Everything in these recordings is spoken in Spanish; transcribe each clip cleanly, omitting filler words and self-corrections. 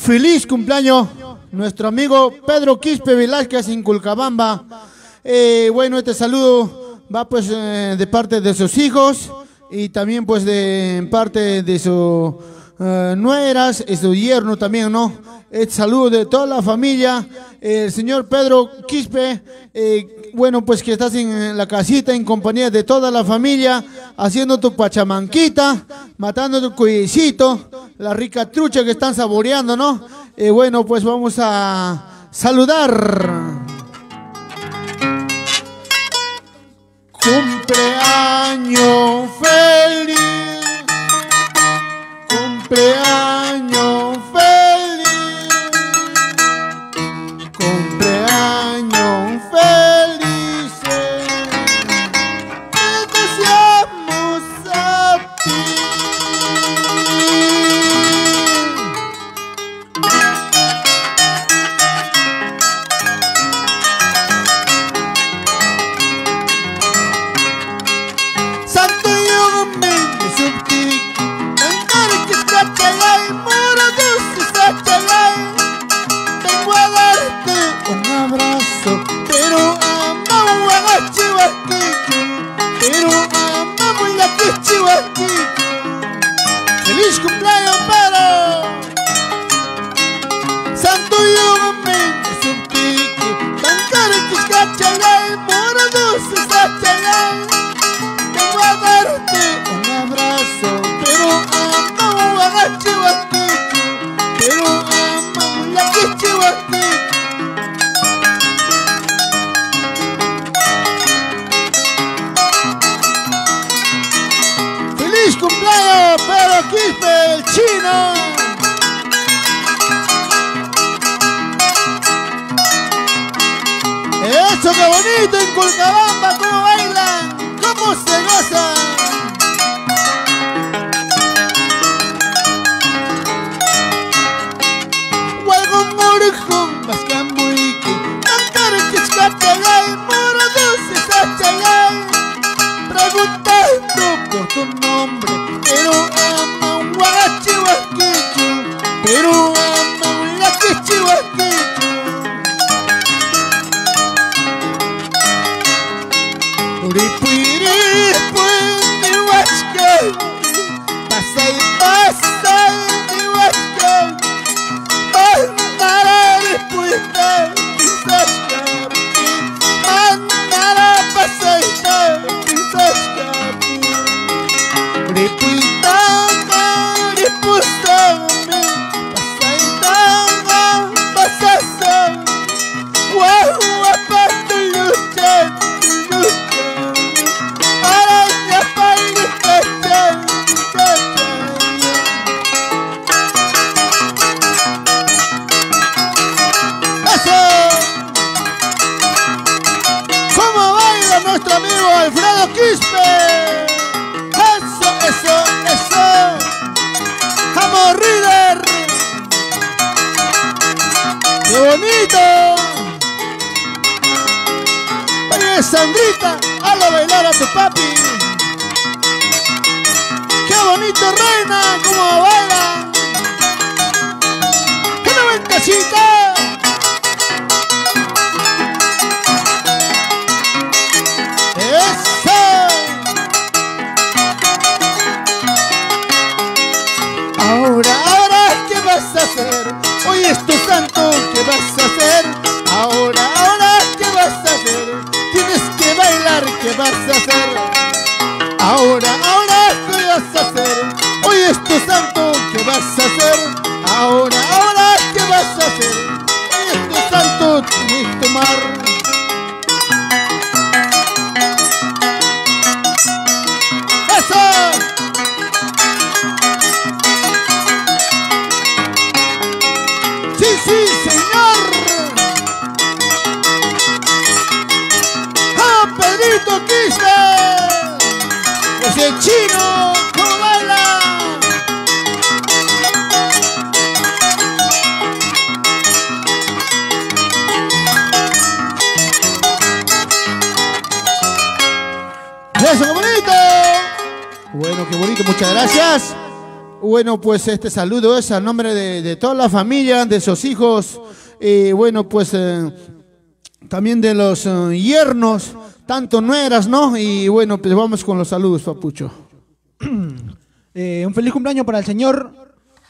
Feliz cumpleaños, nuestro amigo Pedro Quispe Velázquez en Culcabamba. Bueno, este saludo va pues de parte de sus hijos y también pues de parte de sus nueras y su yerno también, ¿no? El saludo de toda la familia, el señor Pedro Quispe, bueno, pues que estás en la casita en compañía de toda la familia, haciendo tu pachamanquita, matando tu cuyecito, la rica trucha que están saboreando, ¿no? Bueno, pues vamos a saludar. Cumpleaños feliz, cumpleaños feliz, cumpleaños feliz, te deseamos a ti. Santo yo me subti, cantar que escachalay, moro dulce sachalay. Vengo a darte un abrazo, pero amamos a la chihuaquichu, pero amamos la que chihuaquichu. ¡Feliz cumpleaños, Pedro! Santo yo me subti, cantar que escachalay, moro dulce sachalay. Vengo a darte un abrazo, pero amamos a la chihuaquichu, pero amamos la que chihuaquichu. ¡Feliz cumpleaños, Pedro Quispe, el chino! ¡Eso, qué bonito! En Culcabamba, ¿cómo bailan? ¿Cómo se gozan? Huelgon orejón, mascambuiqui, cantar que escachalay, moro dulce sachalay. Preguntando por tu nombre, pero amamos a la chihuaquichu, pero amamos la que chihuaquichu. Uripuiripu ni huachcay, pasa y pasa ni huachcay. Mandara ripuita ni sachcapi, mandara pasaita ni sachcapi. Ripuita ripustame, pasaita pasasa. Guau, aparte lucha. Nuestro amigo Alfredo Quispe. Eso. Vamos, Reader. ¡Qué bonito! Oye, Sandrita, hazlo bailar a tu papi. ¡Qué bonito, reina! ¡Cómo baila! ¡Qué noventacita! Ahora, ¿qué vas a hacer? Hoy es tu santo, ¿qué vas a hacer? Ahora, ¿qué vas a hacer? Tienes que bailar, ¿qué vas a hacer? Ahora, ¿qué vas a hacer? Hoy es tu santo, ¿qué vas a hacer? Ahora, ¿qué vas a hacer? Hoy es tu santo, tienes que tomar. ¡Sí, señor! ¡Ah, Pedrito Quispe! ¡Es el chino! ¿Cómo baila? ¡Eso, qué bonito! Bueno, qué bonito, muchas gracias. bueno, pues este saludo es a nombre de toda la familia, de sus hijos, y bueno, pues también de los yernos, tanto nueras, ¿no? Y bueno, pues vamos con los saludos, papucho. Un feliz cumpleaños para el señor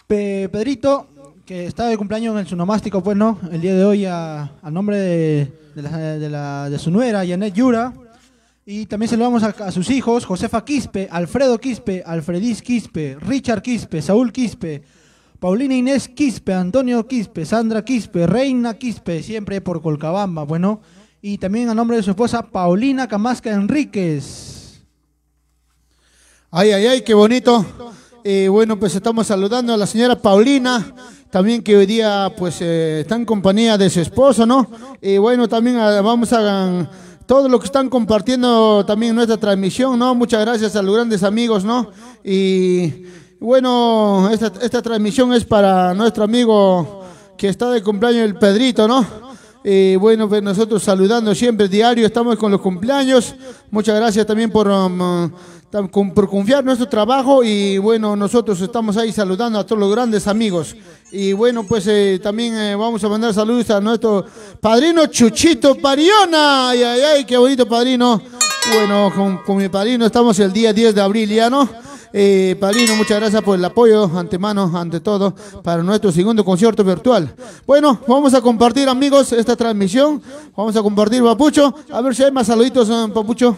Pedrito, que está de cumpleaños en su nomástico, pues, ¿no? El día de hoy a nombre de su nuera, Janet Yura. Y también saludamos a sus hijos, Josefa Quispe, Alfredo Quispe, Alfredis Quispe, Richard Quispe, Saúl Quispe, Paulina Inés Quispe, Antonio Quispe, Sandra Quispe, Reina Quispe, siempre por Colcabamba, bueno. Y también a nombre de su esposa, Paulina Camasca Enríquez. Ay, ay, ay, qué bonito. Bueno, pues estamos saludando a la señora Paulina, también que hoy día pues está en compañía de su esposo, ¿no? Y bueno, también vamos a todo lo que están compartiendo también en nuestra transmisión, ¿no? Muchas gracias a los grandes amigos, ¿no? Y bueno, esta transmisión es para nuestro amigo que está de cumpleaños, el Pedrito, ¿no? Y bueno, pues nosotros saludando siempre diario, estamos con los cumpleaños. Muchas gracias también por confiar en nuestro trabajo, y bueno, nosotros estamos ahí saludando a todos los grandes amigos. Y bueno, pues también vamos a mandar saludos a nuestro padrino Chuchito Pariona. Ay, ay, ay, qué bonito padrino. Bueno, con mi padrino estamos el día 10 de abril ya, ¿no? Padrino, muchas gracias por el apoyo antemano, ante todo, para nuestro segundo concierto virtual. Bueno, vamos a compartir, amigos, esta transmisión. Vamos a compartir, papucho. A ver si hay más saluditos, papucho.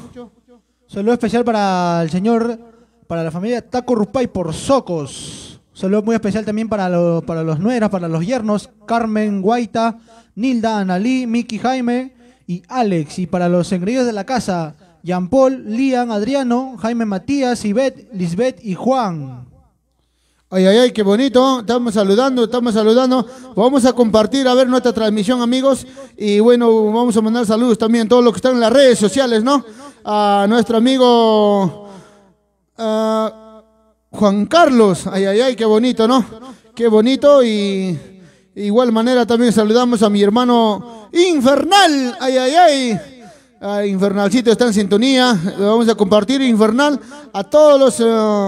Saludo especial para el señor, para la familia Taco Rupay por Socos. Saludo muy especial también para los nueras, para los yernos, Carmen Guaita, Nilda, Analí, Miki Jaime y Alex. Y para los engreídos de la casa, Jean Paul, Lian, Adriano, Jaime Matías, Ivette, Lisbeth y Juan. Ay, ay, ay, qué bonito. Estamos saludando. Vamos a compartir, a ver, nuestra transmisión, amigos. Y bueno, vamos a mandar saludos también a todos los que están en las redes sociales, ¿no? A nuestro amigo Juan Carlos. Ay, ay, ay, qué bonito, ¿no? Qué bonito. Y de igual manera también saludamos a mi hermano Infernal. Ay, ay, ay. Infernalcito está en sintonía. Vamos a compartir, Infernal, a todos los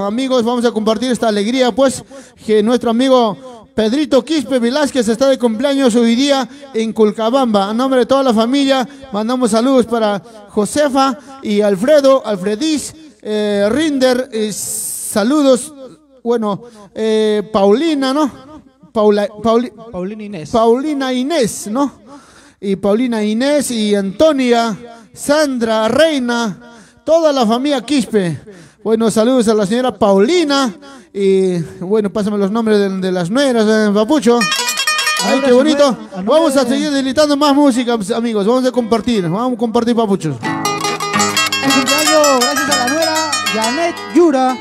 amigos. Vamos a compartir esta alegría, pues, que nuestro amigo Pedrito Quispe Velázquez está de cumpleaños hoy día en Colcabamba. A nombre de toda la familia mandamos saludos para Josefa y Alfredo, Alfredis, Rinder, saludos, bueno, Paulina, ¿no? Paulina Inés, ¿no? Y Paulina Inés y Antonia, Sandra, Reina, toda la familia Quispe. Bueno, saludos a la señora Paulina. Y bueno, pásame los nombres de las nueras, papucho. Ay, qué bonito. Vamos a seguir deslizando más música, amigos. Vamos a compartir, papuchos. Un cumpleaños gracias a la nuera Janet Yura.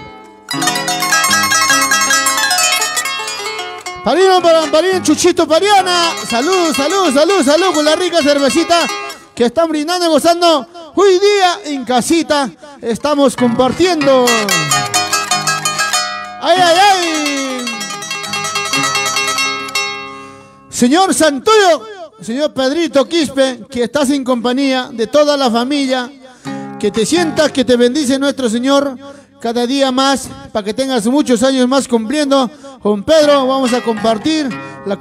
Parino Chuchito Pariana. Salud con la rica cervecita que están brindando y gozando hoy día en casita. Estamos compartiendo. ¡Ay, ay, ay! Señor Santuyo, señor Pedrito Quispe, que estás en compañía de toda la familia, que te sientas, que te bendice nuestro Señor cada día más, para que tengas muchos años más cumpliendo. Con Pedro vamos a compartir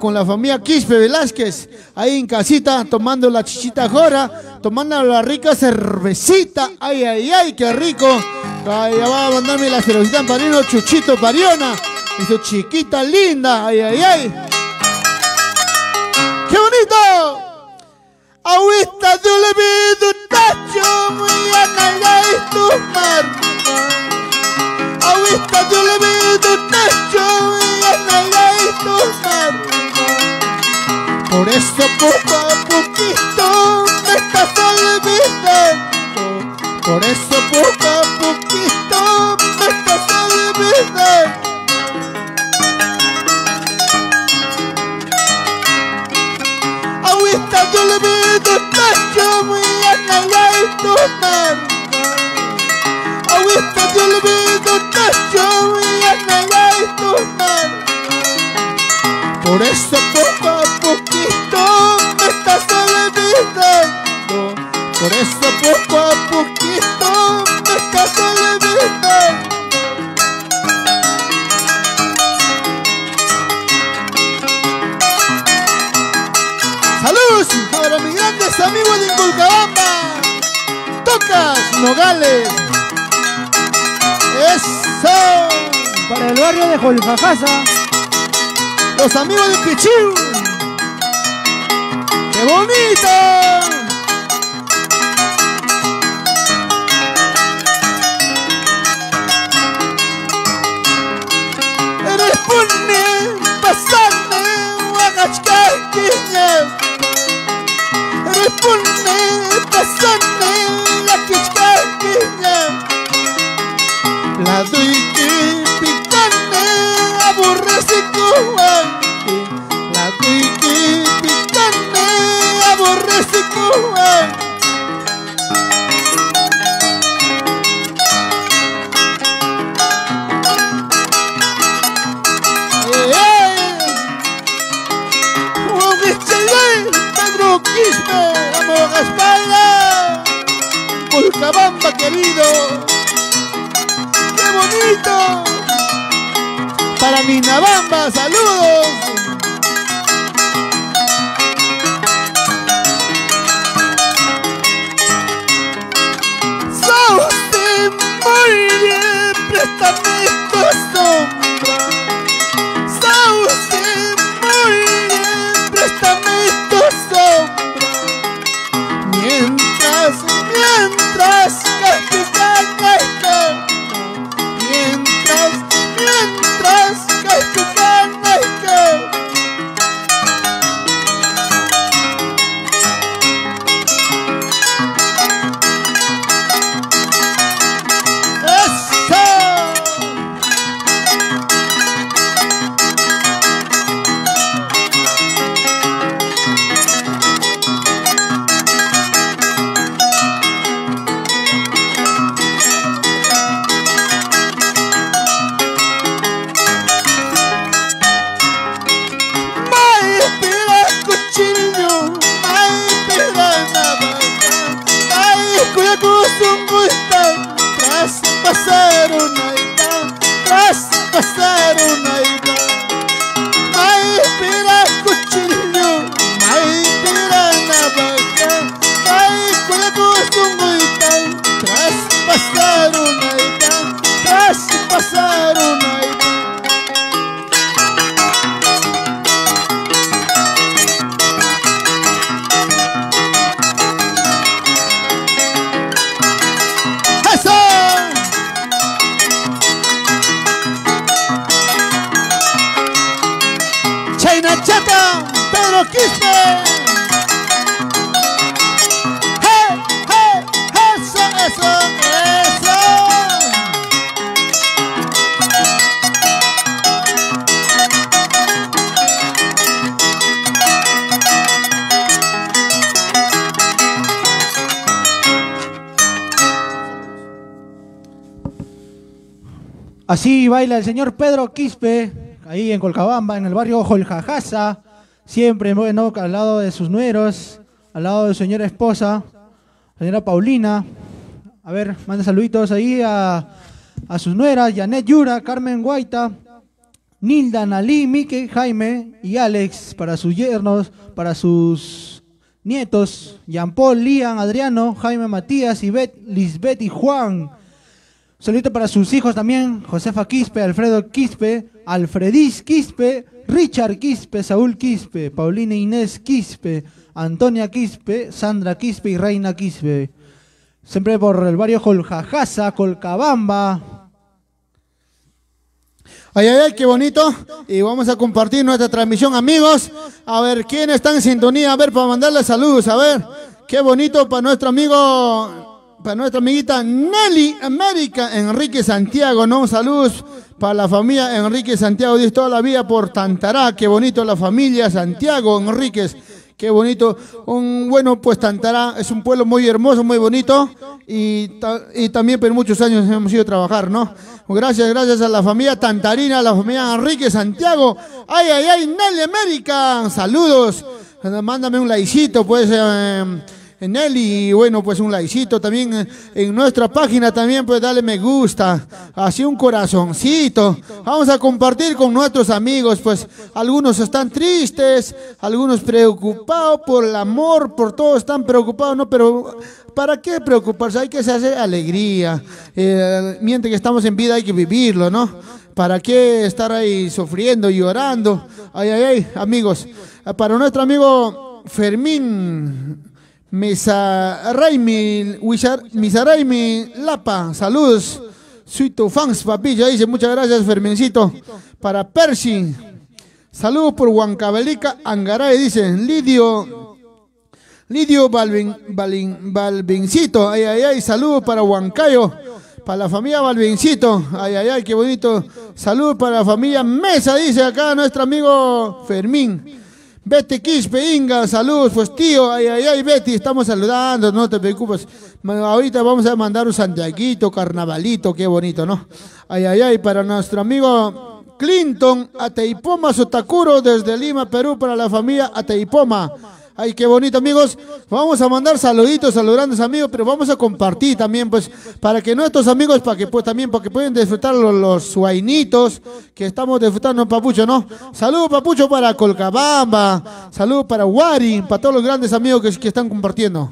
con la familia Quispe Velázquez, ahí en casita, tomando la chichita jora, tomando la rica cervecita. ¡Ay, ay, ay, qué rico! Ya va a mandarme la cervecita Parino Chuchito Pariona, y su chiquita linda. ¡Ay, ay, ay! ¡Qué bonito! Ahorita yo le vi un tacho muy anagay tu marca. Ahorita yo le vi un tacho muy anagay tu marca. Por eso poco a poquito me estás olvidando. Por eso poco a poquito me estás olvidando. Ahorita yo le vi un tacho muy anagay tu marca. Ahorita yo le vi un tacho muy anagay tu marca. Por eso poco a poquito me estás olvidando. Por eso poco a poquito me estás olvidando. los amigos de Inculcabamba, Tocas, Nogales. Eso. Para el barrio de Jolfajasa, los amigos de Pichiu. ¡Qué bonito! Responde, pasarme, Huagachcaquiña. Responde, pasarme, la Quichcaquiña. La doy que picane, aborrece cojuante. La doy que picane, aborrece cojuante. Pedro Quispe, vamos a espalda. Inculcabamba querido. ¡Qué bonito! Para Minabamba, saludos. Sauce muy bien, préstame tu sombra. Sauce muy bien, préstame tu sombra. Mientras pasaron ahí va. May pira cuchillo, may pira navaja, may cuerpos tunguitan, traspasaron ahí va, traspasaron ahí va. Chata, Pedro Quispe. Hey, hey, eso, eso, eso. Así baila el señor Pedro Quispe, ahí en Colcabamba, en el barrio Jolfajasa, siempre bueno, al lado de sus nueros, al lado de su señora esposa, señora Paulina. A ver, manda saluditos ahí a sus nueras, Janet Yura, Carmen Guaita, Nilda, Nalí, Mike, Jaime y Alex, para sus yernos, para sus nietos, Jean Paul, Lian, Adriano, Jaime, Matías, Ivette, Lisbeth y Juan. Saludito para sus hijos también, Josefa Quispe, Alfredo Quispe, Alfredis Quispe, Richard Quispe, Saúl Quispe, Paulina Inés Quispe, Antonia Quispe, Sandra Quispe y Reina Quispe. Siempre por el barrio Jolfajasa, Colcabamba. Ay, ay, ay, qué bonito. Y vamos a compartir nuestra transmisión, amigos. A ver, ¿quién está en sintonía? A ver, para mandarle saludos. A ver, qué bonito para nuestro amigo... Para nuestra amiguita Nelly América Enrique Santiago, ¿no? Saludos para la familia Enrique Santiago, dice toda la vida por Tantará, qué bonito la familia Santiago Enríquez, qué bonito. Bueno, pues Tantará es un pueblo muy hermoso, muy bonito y también por muchos años hemos ido a trabajar, ¿no? Gracias a la familia Tantarina, a la familia Enrique Santiago. Ay, ay, ay, Nelly América, saludos. Mándame un likecito, pues. Nelly, y bueno, pues un likecito también en nuestra página también, pues dale me gusta, así un corazoncito. Vamos a compartir con nuestros amigos, pues algunos están tristes, algunos preocupados por el amor, por todo están preocupados, ¿no? Pero ¿para qué preocuparse? Hay que hacer alegría. Mientras que estamos en vida hay que vivirlo, ¿no? ¿Para qué estar ahí sufriendo, llorando? Ay, ay, ay, amigos. Para nuestro amigo Fermín Misaraimi Lapa, saludos. Soy tu fans, papilla, dice, muchas gracias, Fermincito. Para Percy, saludos por Huancavelica, Angaray, dice, Lidio Balvincito, ay, ay, ay, saludos para Huancayo, para la familia Balvincito, ay, ay, ay, qué bonito. Saludos para la familia Mesa, dice acá nuestro amigo Fermín. Betty Quispe, Inga, saludos, pues tío, ay, ay, ay, Betty, estamos saludando, no te preocupes. Ahorita vamos a mandar un santiaguito, carnavalito, qué bonito, ¿no? Ay, ay, ay, para nuestro amigo Clinton, Ateipoma, Sotakuro, desde Lima, Perú, para la familia Ateipoma. Ay, qué bonito, amigos. Vamos a mandar saluditos a los grandes amigos, pero vamos a compartir también, pues, para que nuestros amigos, para que puedan disfrutar los suainitos que estamos disfrutando, Papucho, ¿no? Saludos, Papucho, para Colcabamba, saludos para Wari, para todos los grandes amigos que están compartiendo.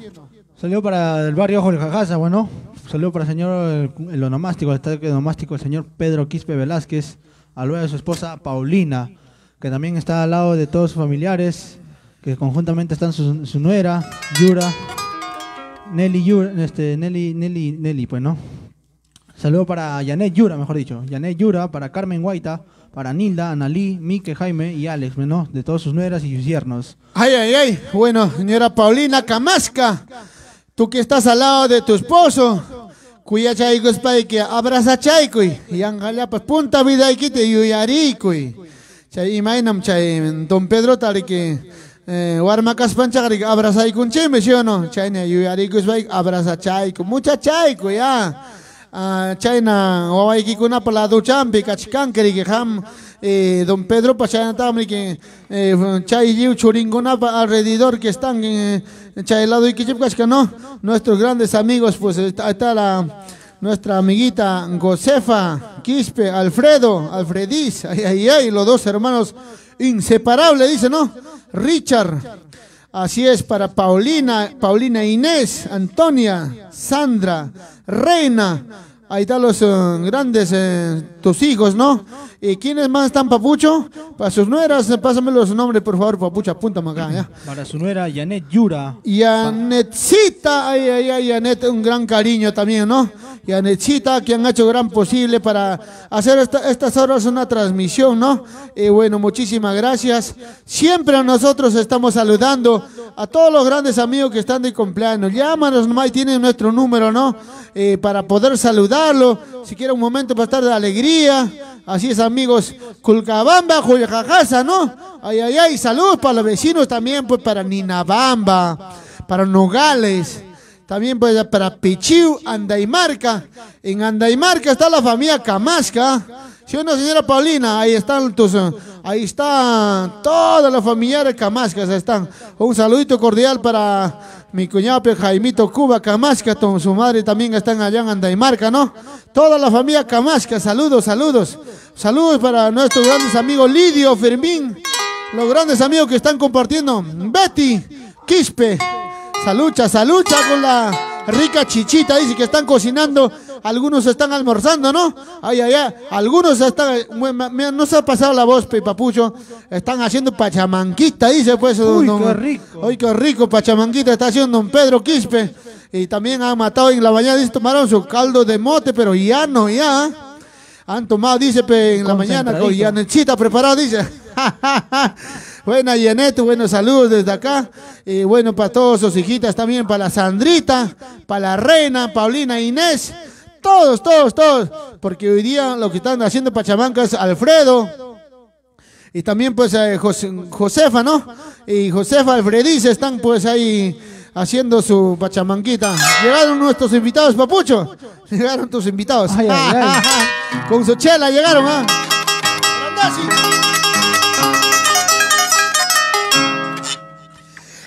Saludos para el barrio Jolcajasa, bueno. Saludos para el señor, el onomástico, el estadio onomástico, el señor Pedro Quispe Velázquez, a luego de su esposa Paulina, que también está al lado de todos sus familiares, que conjuntamente están su nuera, Yura, Nelly, pues, ¿no? Saludo para Yanet Yura, mejor dicho. Yanet Yura, para Carmen Guaita, para Nilda, Analí, Mike, Jaime y Alex, ¿no? De todos sus nueras y sus yernos. Ay, ay, ay. Bueno, señora Paulina Camasca, tú que estás al lado de tu esposo, cuya chayco es para que abraza chayco y angala pues punta vida y quite yuyarico y chay imaginam chay don Pedro tal que Warmacas panchagri abraza y con chime, ¿sí o no? Chayna yuyarico es abraza chayco, mucha chayco ya. Chayna wawaiki kuna para la duchampi cachicankeri que ham don Pedro Pachayna tamri que chay yiu churinguna alrededor que están chay lado y que no, nuestros grandes amigos, pues está nuestra amiguita Josefa Quispe, Alfredis, ay, ay, ay, los dos hermanos inseparables, dice, ¿no? Richard, así es, para Paulina Inés, Antonia, Sandra, Reina, ahí están los grandes, tus hijos, ¿no? ¿Y quiénes más están, Papucho? Para sus nueras, pásame los nombres, por favor, Papucho, apúntame acá, ¿ya? Para su nuera, Yanet Yura. Yanetcita, ay, ay, ay, Yanet, un gran cariño también, ¿no? Yanetcita, que han hecho gran posible para hacer estas horas una transmisión, ¿no? Bueno, muchísimas gracias. Siempre nosotros estamos saludando a todos los grandes amigos que están de cumpleaños. Llámanos nomás y tienen nuestro número, ¿no? Para poder saludarlo, si quiere un momento para estar de alegría. Así es, amigos, Culcabamba, Jolcajasa, ¿no? Ay, ay, ay, saludos para los vecinos también, pues para Ninabamba, para Nogales, también pues para Pichiu, Andaimarca. En Andaimarca está la familia Camasca. ¿Sí o no, señora Paulina? Ahí están ahí están todas las familiares Camascas, están. Un saludito cordial para mi cuñado Jaimito Cuba Camasca, con su madre también están allá en Andaimarca, ¿no? Toda la familia Camasca, saludos, saludos. Saludos para nuestros grandes amigos Lidio, Fermín, los grandes amigos que están compartiendo. Betty, Quispe, salucha con la rica chichita, dice que están cocinando. Algunos están almorzando, ¿no? Ay, ay, ay. Algunos están, no se ha pasado la voz, Papucho. Están haciendo pachamanquita, dice pues. Uy, qué rico. Uy, qué rico pachamanquita está haciendo don Pedro Quispe. Y también han matado en la mañana, dice, tomaron su caldo de mote, pero ya no, ya. Han tomado, dice, en la mañana con Yanetcita preparado, dice. Buena Yanet, buenos saludos desde acá. Y bueno, para todos sus hijitas también, para la Sandrita, para la Reina, Paulina, Inés. Todos, porque hoy día lo que están haciendo Pachamanca es Alfredo y también pues Josefa, ¿no? Y Josefa, Alfredis están pues ahí haciendo su pachamanquita. Llegaron nuestros invitados, Papucho. Llegaron tus invitados. Ay, ay, ay. Con su chela llegaron, ¿ah?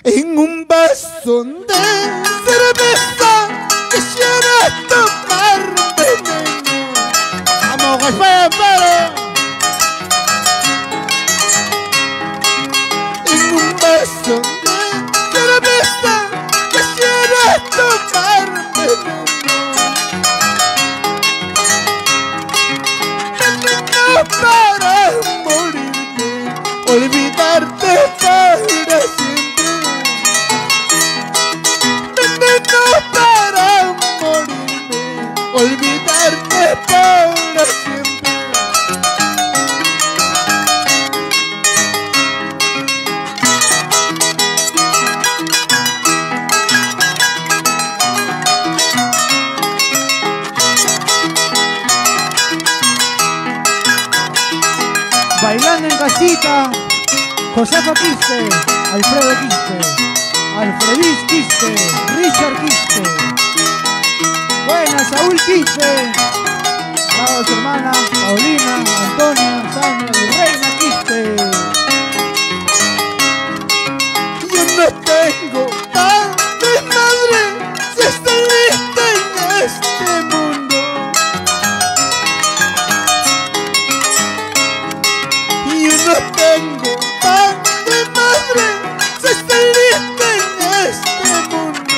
En un vaso de olvidarte para siempre. Veneno para morirme, olvidarte para siempre. Bailando en casita, Josefa Quispe, Alfredo Quispe, Alfredis Quispe, Richard Quispe. Buenas, Saúl Quispe. Bravo, su hermana, Paulina, Antonia, Sandra y Reina Quispe. Yo no tengo padre, madre, si estoy lista en este mundo. Yo no tengo padre, madre, si estoy lista en este mundo.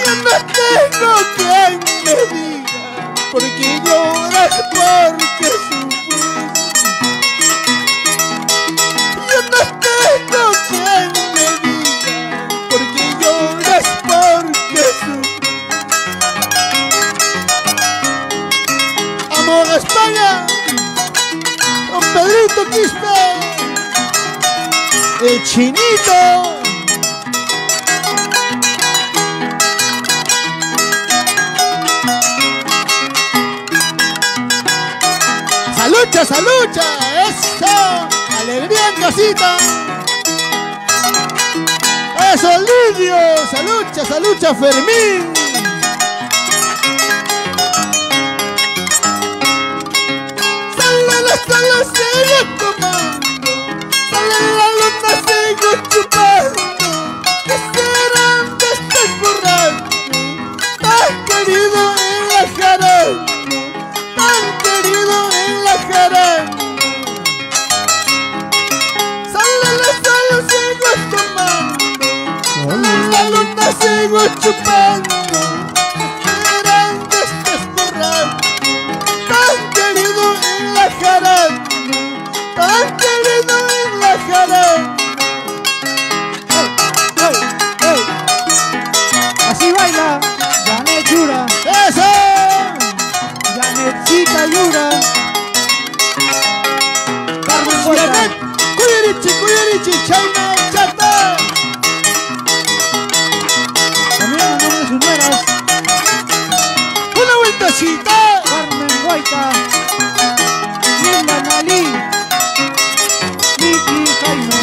Yo no tengo quien me diga por qué lloras, porque sufres. Yo no tengo quien me diga por qué lloras, porque sufres. Amor a España, don Pedrito Quispe, el Chinito. ¡Salucha, salucha! ¡Eso! ¡Alegría en casita! ¡Eso, Lidio! ¡Salucha, salucha, Fermín! Sale la sala, sigo tomando. Sale la luna, sigo chupando. ¿Qué serán de estos borrachos? Tan querido en la jarana, tan querido en la jarana. Sale la sala, sigo tomando. Sale la luna, sigo chupando. ¿Qué serán de estos borrachos? Tan querido en la jarana, tan querido en la jarana. Así baila Janet Yura, ¡Eso! Janetcita Yura. Carmen Huerta. Janet, Cuyerichi, China, Chata. También a nombre de sus nueras, Una vueltacita. Carmen Guaita, Linda Nalí, Vicky Jaime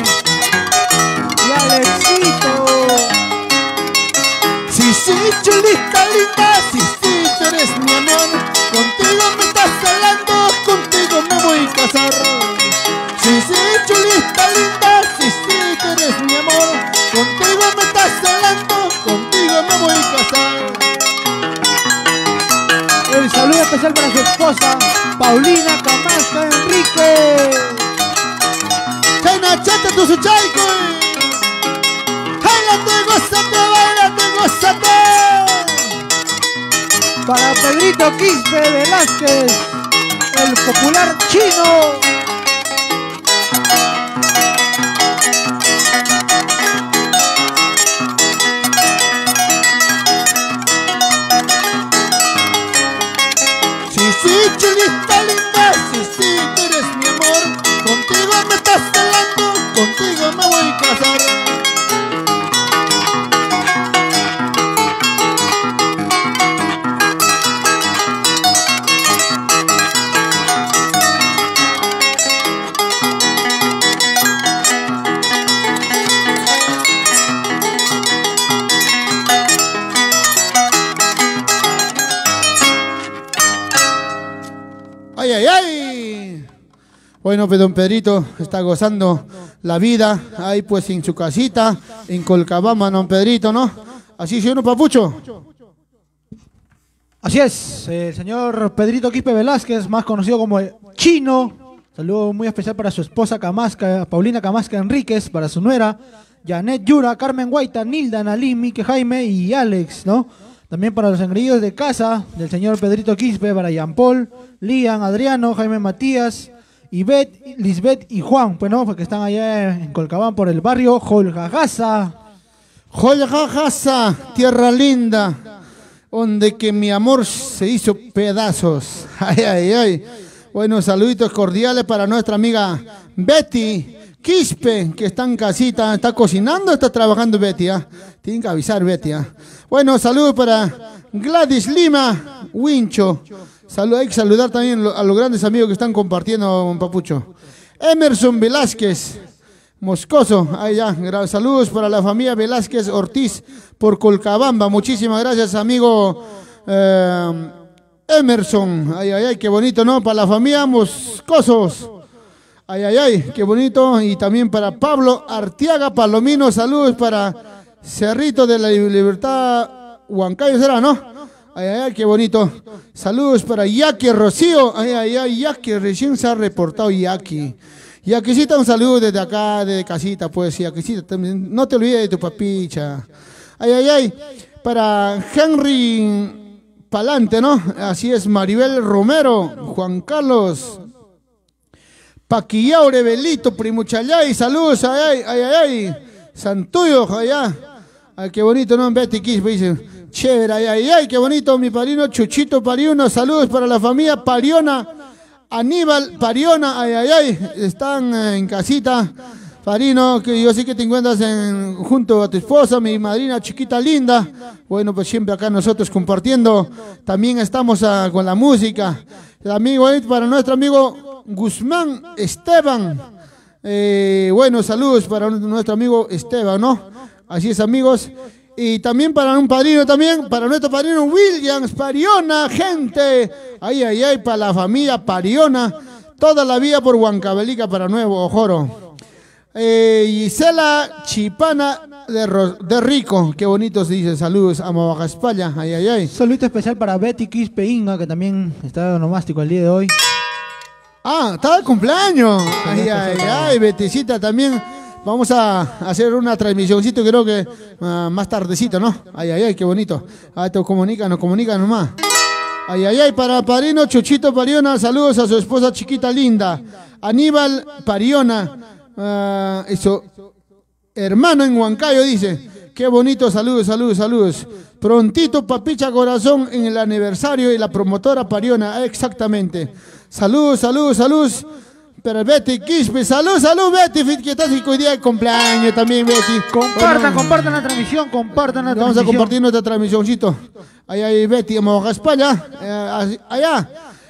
y Alexito. Sí, sí, chulita linda, sí, sí, tú eres mi amor. Contigo me estás hablando, contigo me voy a casar. Sí, sí, chulita linda, sí, sí, tú eres mi amor. Contigo me estás hablando, contigo me voy a casar. El saludo especial para su esposa, Paulina Camasca Enrique. China, chata, tu suchaico. Bailate, gózate. Para Pedrito Quispe Velázquez, el popular chino. Sí, sí, chulita linda, sí, sí, tú eres mi amor. Contigo me estás hablando, contigo me voy a casar. Ay, ay, ay. Bueno, pues don Pedrito está gozando la vida ahí pues en su casita, en Colcabamba, don Pedrito, ¿no? Así sí, uno, papucho. Así es, el señor Pedrito Quispe Velázquez, más conocido como el Chino. Saludo muy especial para su esposa Camasca, Paulina Camasca Enríquez, para su nuera, Janet Yura, Carmen Guaita, Nilda Nalí, Mique Jaime y Alex, ¿no? También para los engreídos de casa del señor Pedrito Quispe, para Jean Paul, Lian, Adriano, Jaime Matías, Ivette, Lisbeth y Juan, pues no, porque están allá en Colcabán por el barrio Jolgagasa. Jolgagasa, tierra linda, donde que mi amor se hizo pedazos. Ay, ay, ay. Bueno, saluditos cordiales para nuestra amiga Betty Quispe, que está en casita, está cocinando, está trabajando Betty, ¿eh? Tienen que avisar Betty, ¿eh? Bueno, saludos para Gladys Lima, Wincho. Hay que saludar también a los grandes amigos que están compartiendo, Papucho. Emerson Velázquez, Moscoso, ahí ya, saludos para la familia Velázquez Ortiz por Colcabamba. Muchísimas gracias, amigo Emerson. Ay, ay, ay, qué bonito, ¿no? Para la familia Moscosos. Ay, ay, ay, qué bonito. Y también para Pablo Artiaga Palomino, saludos para Cerrito de la Libertad, Huancayo será, ¿no? Ay, ay, ay, qué bonito. Saludos para Yaqui Rocío. Ay, ay, ay, Yaqui, recién se ha reportado Yaqui. Yaquisita, un saludo desde acá, desde casita, pues, Yaquisita, también. No te olvides de tu papicha. Ay, ay, ay. Para Henry Palante, ¿no? Así es, Maribel Romero, Juan Carlos Paquillaure, Belito, Primuchayay, saludos, ay, ay, ay, ay. Santuyo, allá. Ay, qué bonito, ¿no? Betty Quispe dice, chévere, ay, ay, ay, qué bonito, mi padrino Chuchito Pariuno, saludos para la familia Pariona, Aníbal Pariona, ay, ay, ay, están en casita, padrino, que yo sé que te encuentras junto a tu esposa, mi madrina chiquita linda. Bueno, pues siempre acá nosotros compartiendo, también estamos con la música. El amigo, para nuestro amigo Guzmán Esteban, bueno, saludos para nuestro amigo Esteban, ¿no? Así es, amigos. Y también para un padrino, también para nuestro padrino Williams Pariona, gente. Ay, ay, ay, para la familia Pariona. Toda la vida por Huancavelica para Nuevo Ojoro. Gisela Chipana de Rico. Qué bonito se dice. Saludos a Baja España. Ay, ay, ay. Saludo especial para Betty Quispe Inga, que también está de nomástico el día de hoy. Ah, está de cumpleaños. Ay, ay, ay, Beticita también. Vamos a hacer una transmisioncito, creo que más tardecito, ¿no? Ay, ay, ay, qué bonito. Ah, te comunica nomás. Ay, ay, ay, para padrino Chuchito Pariona, saludos a su esposa chiquita linda. Aníbal Pariona, eso, hermano en Huancayo, dice. Qué bonito, saludos, saludos, saludos. Prontito, papicha corazón, en el aniversario y la promotora Pariona, exactamente. Saludos, saludos, saludos. Pero Betty Quispe, salud, salud Betty, que estás hoy día de cumpleaños también, Betty. Compartan la transmisión, compartan la transmisión. Vamos a compartir nuestra transmisioncito. Allá hay Betty, en Baja España, allá.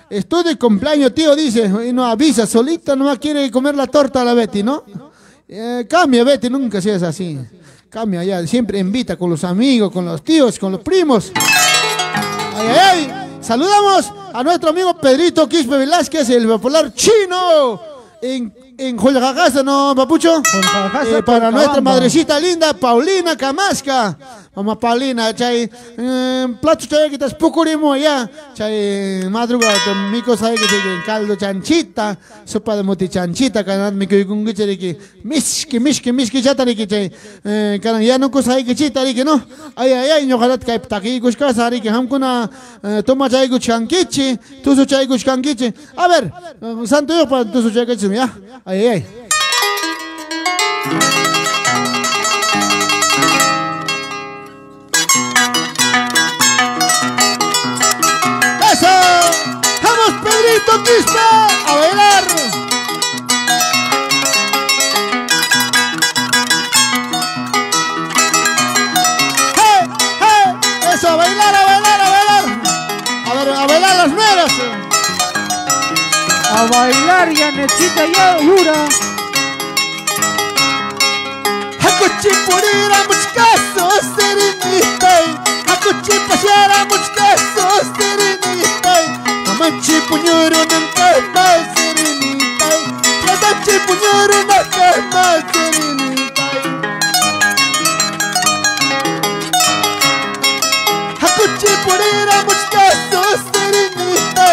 Estoy de cumpleaños, tío, dice, y no avisa, solita nomás quiere comer la torta a la Betty, ¿no? Cambia, Betty, nunca seas así. Cambia allá, siempre invita con los amigos, con los tíos, con los primos. Ay, ay, ay. Saludamos a nuestro amigo Pedrito Quispe Velázquez, el bipolar chino, en Jolgagasa, ¿no, Papucho? Para nuestra madrecita linda, Paulina Camasca. Mamá Paulina, chay, plato chay que estás pucurimo allá, chay, madrugada, mico sabe que caldo chanchita, sopa de moti chanchita, canal mico y con que miski chatari que chay, canal ya no cosa hay que chitari que no, ay, ay, ay, no galat que taki kushkasa ari que hamkuna toma chay kuchankichi, tu su chay kuchankichi. A ver, santo Dios para tu su chay kuchankichi, ya, ay, ay, ay. Pedrito Quispe, a bailar. ¡Hey, hey! Eso, a bailar, a bailar, a bailar. A ver, a bailar las meras. A bailar, Yanechita y Yura. Hakuchipurira muchcasos serenita. Hakuchipashara muchcasos serenita. Machi puñero en cama serenita, machi puñero en cama serenita. Hakuchi purera muchcasos serenita,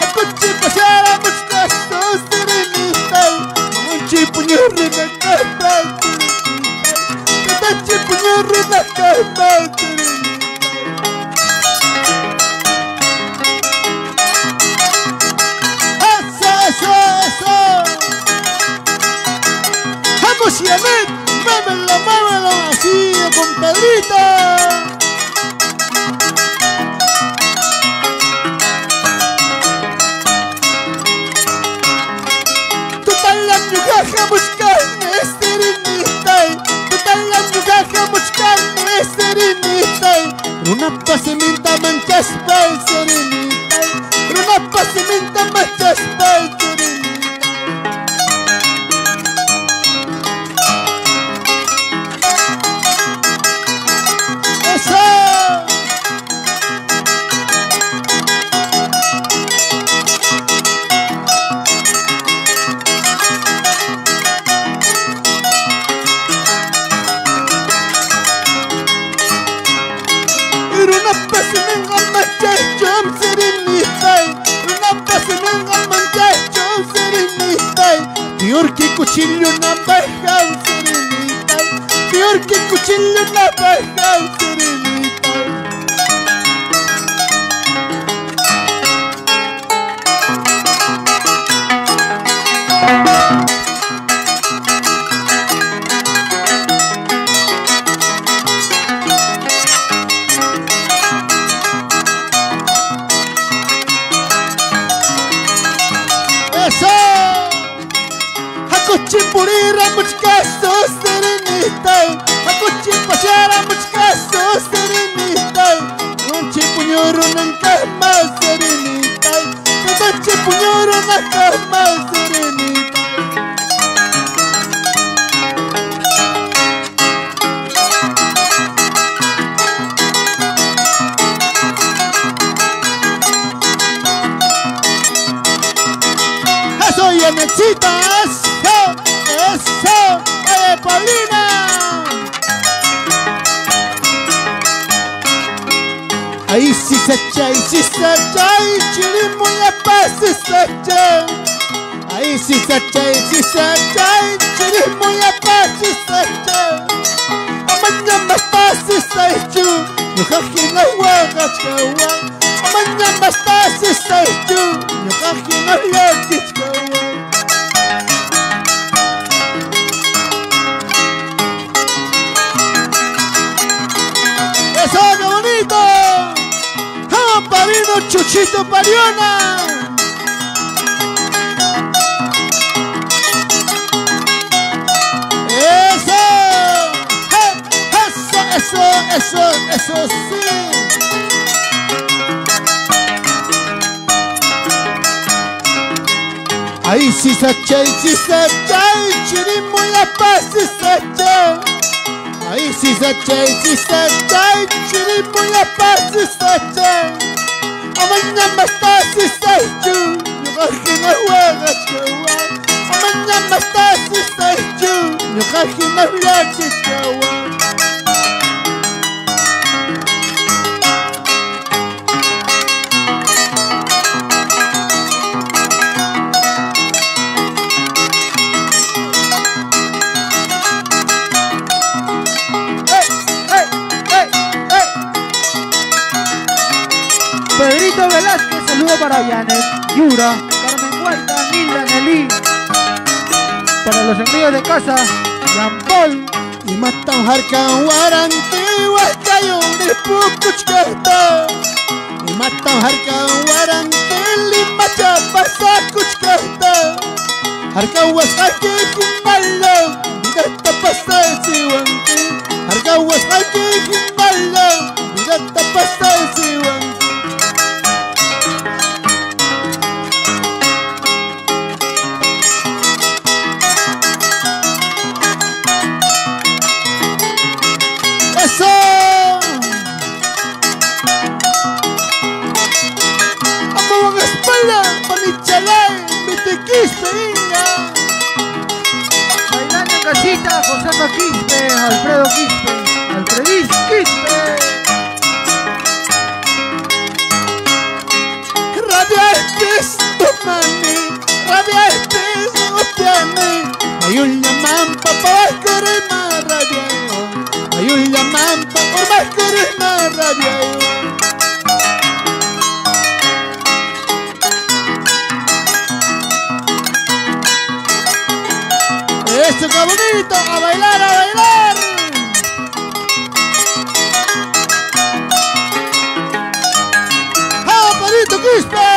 hakuchi pasara muchcasos serenita. Machi puñero en cama serenita, machi puñero en cama serenita. Janet, muévelo, muévelo, así con Pedrito. Una pasimenta manchas pel serenita, una pasimenta manchas pel serenita. ¡Eso! Peor que cuchillo una paja serenita, peor que cuchillo una paja serenita. Chimpurira muchcaso serenita, aku chimpachara muchcaso serenita, un chimpuñoro na cama serenita, un chimpuñoro na cama serenita. Eso ya necesitas. ¡Eso! Paulina! Ahí sí se echa, y chirimo la paz se echa. Ahí sí se echa, y chirimo la paz se echa. Amaña más paz se echa, no jaji no huagachkawa. Amaña más paz se echa, no jaji no huagachkawa. ¡Eso, qué bonito! ¡Ah, Parino Chuchito Pariona! ¡Eso! ¡Eso sí! Ahí sí se echa, y chirimo y la paz se echa. Ahí sí se echa, y chirimo y la paz se echa. Amaña más paz se echa, yo jaji no huagachkawa. Amaña más paz se echa, yo jaji no huagachkawa. Pedrito Velázquez, saludo para Janet, Yura, Carmen Huerta, Nilda, Nelly. Para los envíos de casa, Jean Paul. Y matan jarcan guaranti, huascayo de pucuchcata. Y matan jarcan guaranti, limacha pasa cuchcata. Jarcan huascayo jimbala, vidata pasa siwanti. Jarcan huascayo jimbala, vidata pasa siwanti. Bailando en casita, José Quispe, Alfredo Quispe, Alfredis Quispe. Rabia es tu mani, rabia es tu mani. Hay un llamán papá corre más rabia. Hay un llamán papá corre más rabia. eso, qué bonito, a bailar, a bailar. ¡Ah, Pedrito Quispe!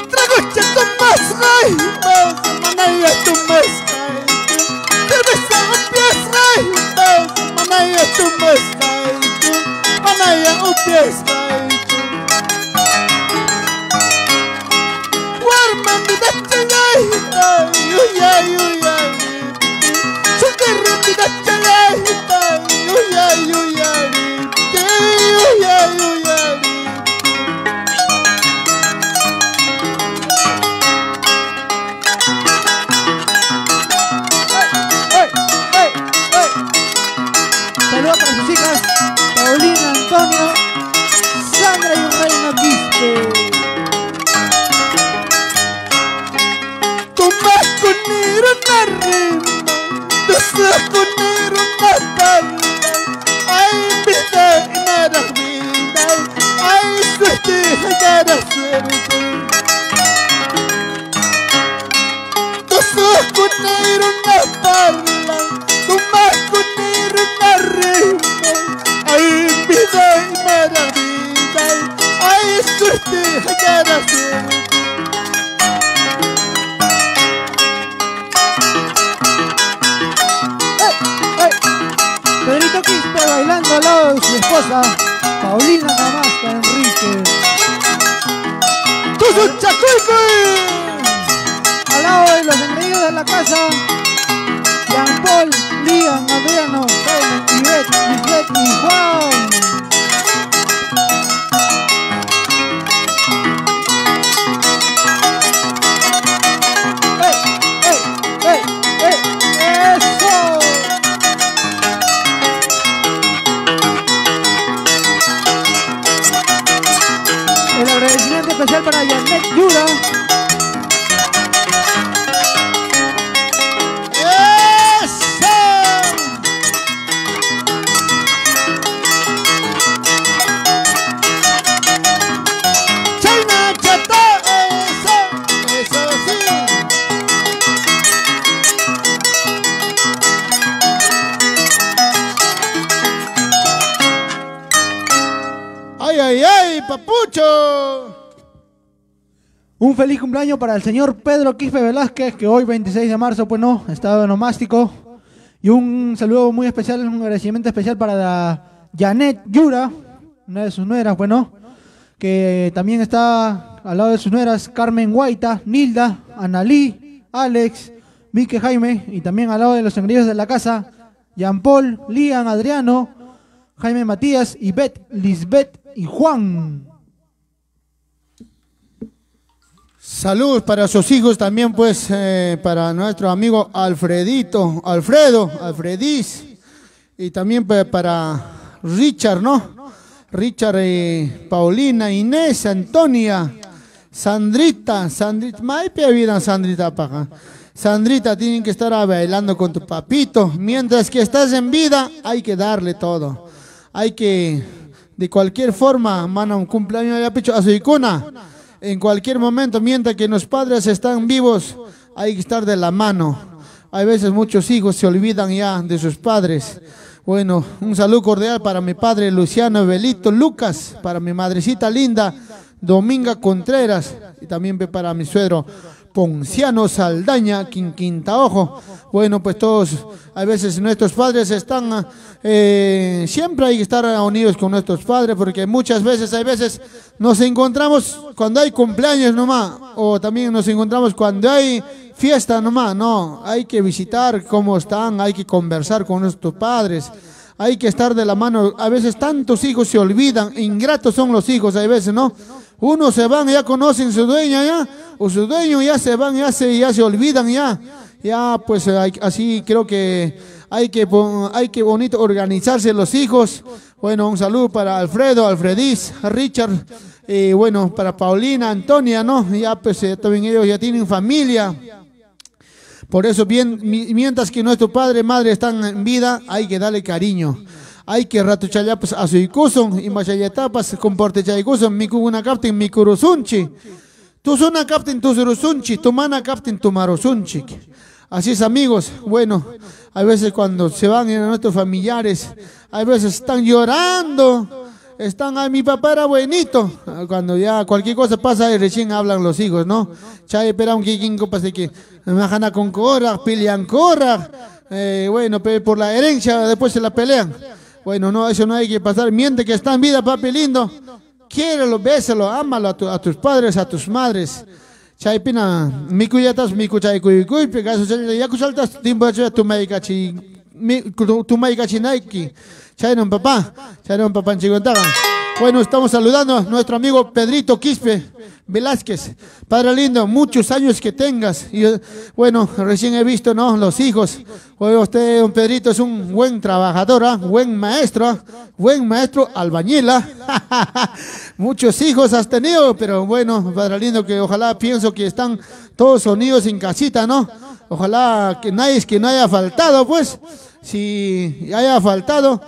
Tragocha tu más, rey, más, manaya tu más, cerveza un pies, rey, más, manaya tu más, manaya un pies, rey. Warman di dachalay, uyay, uyay, sukirin di dachalay, uyay, uyay, uyay, uyay. Saludos para sus hijas Paulina, Antonio, Sandra y Reina Quispe. Tumas kuniro na rimba, dosa kuniro na tanda. Ay vida inara vida, ay suerte hagara suerte. Dosa kuniro na tanda, tumas kuniro na rimba. Ay vida inara vida, ay suerte hagara suerte. Pedrito Quispe bailando al lado de su esposa Paulina Damasca Enrique. ¡Tuzo Chacuico! Al lado de los engreídos de la casa, Jean Paul, Lian, Adriano, Jaime, Ivette, Lisbeth y Juan. ¡Eso! El agradecimiento especial para Janet Yura. ¡Eso! ¡China Chata! ¡Eso! ¡Eso sí! ¡Ay, ay, ay, papucho! Un feliz cumpleaños para el señor Pedro Quispe Velázquez, que hoy 26 de marzo, pues no, estaba en onomástico. Y un saludo muy especial, un agradecimiento especial para la Janet Yura, una de sus nueras, bueno, que también está al lado de sus nueras Carmen Guaita, Nilda, Analí, Alex, Vique Jaime, y también al lado de los engreídos de la casa, Jean Paul, Lian, Adriano, Jaime Matías, Ivette, Lisbeth y Juan. Saludos para sus hijos también, pues, para nuestro amigo Alfredo, Alfredis, y también para Richard, ¿no? Richard, Paulina, Inés, Antonia, Sandrita, maipe vida Sandrita paja. Sandrita, tienen que estar bailando con tu papito. Mientras que estás en vida, hay que darle todo. Hay que, de cualquier forma, manda un cumpleaños ya pecho a su icona. En cualquier momento, mientras que los padres están vivos, hay que estar de la mano. Hay veces muchos hijos se olvidan ya de sus padres. Bueno, un saludo cordial para mi padre Luciano Belito Lucas, para mi madrecita linda Dominga Contreras, y también para mi suegro Ponciano Saldaña, Quintaojo. Bueno, pues todos, a veces nuestros padres están, siempre hay que estar unidos con nuestros padres, porque muchas veces, hay veces nos encontramos cuando hay cumpleaños nomás, o también nos encontramos cuando hay fiesta nomás. No, hay que visitar cómo están, hay que conversar con nuestros padres, hay que estar de la mano. A veces tantos hijos se olvidan, ingratos son los hijos, hay veces, ¿no? Unos se van, ya conocen su dueña ya, o su dueño ya se van, ya se olvidan ya pues así creo que hay que bonito organizarse los hijos. Bueno, un saludo para Alfredo, Alfredis, Richard, bueno, para Paulina, Antonia, ¿no? Ya pues también ellos ya tienen familia. Por eso, bien, mientras que nuestro padre y madre están en vida, hay que darle cariño. Hay que rato chayapas a su ikuson y machayetapas comporte chayikuson mi kuna captain mi kurusunchi. Tu zona captain tu zurusunchi, tu mana captain tu marosunchi. Así es, amigos. Bueno, hay veces cuando se van nuestros familiares, hay veces están llorando. Están, mi papá era buenito. Cuando ya cualquier cosa pasa, y recién hablan los hijos, ¿no? Chay, espera un kikinko, pasa que majana con corra, pelean corra. Bueno, por la herencia después se la pelean. Bueno, no, eso no hay que pasar. Miente que está en vida, papi lindo. Quiérelo, bésalo, ámalo a tus padres, a tus madres. Chay pina, mi cuyatas, mi cuchay cuy, pegaso, ya cuchaltas, timbo, tu maicachi, tu maicachi naiki. Chay no papá en Chigontaga. Bueno, estamos saludando a nuestro amigo Pedrito Quispe Velázquez. Padre lindo, muchos años que tengas. Y bueno, recién he visto, ¿no? Los hijos. Oye, usted, don Pedrito, es un buen trabajador, ¿eh? Buen maestro albañil. Muchos hijos has tenido, pero bueno, padre lindo, que ojalá pienso que están todos unidos en casita, ¿no? Ojalá que no haya faltado, pues. Si haya faltado,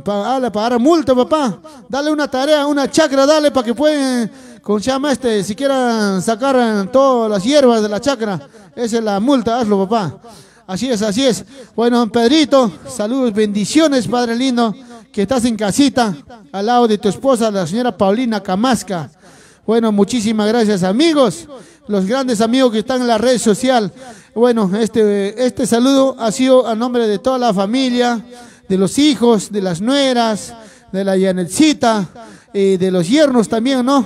pagar multa, papá. Dale una tarea, una chacra, dale para que puedan, ¿cómo se llama si quieran sacar todas las hierbas de la chacra. Esa es la multa, hazlo, papá. Así es, así es. Bueno, Pedrito, saludos, bendiciones, padre lindo, que estás en casita, al lado de tu esposa, la señora Paulina Camasca. Bueno, muchísimas gracias, amigos. Los grandes amigos que están en la red social. Bueno, este saludo ha sido a nombre de toda la familia, de los hijos, de las nueras, de la Yanetcita, de los yernos también, ¿no?